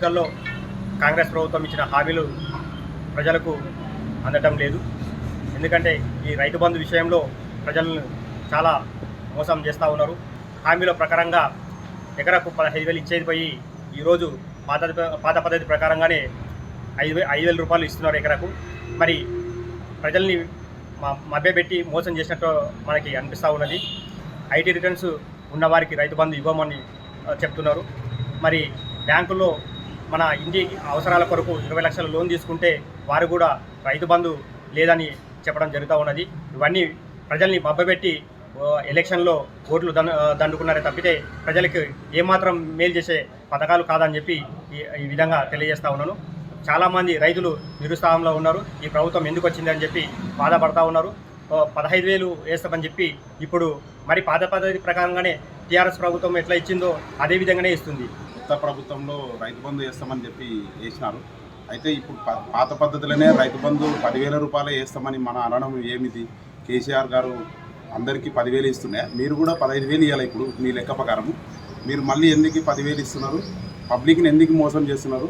ఎన్నికల్లో కాంగ్రెస్ ప్రభుత్వం ఇచ్చిన హామీలు ప్రజలకు అందటం లేదు. ఎందుకంటే ఈ రైతు బంధు విషయంలో ప్రజలను చాలా మోసం చేస్తూ ఉన్నారు. హామీల ప్రకారంగా ఎకరకు 15,000 ఇచ్చేది పోయి ఈరోజు పాత పద్ధతి ప్రకారంగానే 5,000 రూపాయలు ఇస్తున్నారు ఎకరకు. మరి ప్రజల్ని మభ్యపెట్టి మోసం చేసినట్టు మనకి అనిపిస్తూ ఉన్నది. ఐటీ రిటర్న్స్ ఉన్నవారికి రైతు బంధు ఇవ్వమని చెప్తున్నారు. మరి బ్యాంకుల్లో మన ఇంటి అవసరాల కొరకు 20 లక్షల లోన్ తీసుకుంటే వారు కూడా రైతు బంధు లేదని చెప్పడం జరుగుతూ ఉన్నది. ఇవన్నీ ప్రజల్ని మభ్యపెట్టి ఎలక్షన్లో ఓట్లు దండుకున్నారే తప్పితే ప్రజలకు ఏమాత్రం మేలు చేసే పథకాలు కాదని చెప్పి ఈ విధంగా తెలియజేస్తూ ఉన్నాను. చాలామంది రైతులు నిరుత్సాహంలో ఉన్నారు. ఈ ప్రభుత్వం ఎందుకు వచ్చిందని చెప్పి బాధపడతా ఉన్నారు. 15,000 వేస్తామని చెప్పి ఇప్పుడు మరి పాత పద్ధతి ప్రకారంగానే టీఆర్ఎస్ ప్రభుత్వం ఎట్లా ఇచ్చిందో అదే విధంగానే ఇస్తుంది. కొత్త ప్రభుత్వంలో రైతు బంధు వేస్తామని చెప్పి వేసినారు. అయితే ఇప్పుడు పాత పద్ధతిలోనే రైతు బంధు 10,000 రూపాయలు వేస్తామని మన అనడం ఏమిటి? కేసీఆర్ గారు అందరికీ 10,000 ఇస్తున్నాయి, మీరు కూడా 15,000 ఇవ్వాలి. ఇప్పుడు మీ లెక్క ప్రకారం మీరు మళ్ళీ ఎందుకు 10,000 ఇస్తున్నారు? పబ్లిక్ని ఎందుకు మోసం చేస్తున్నారు?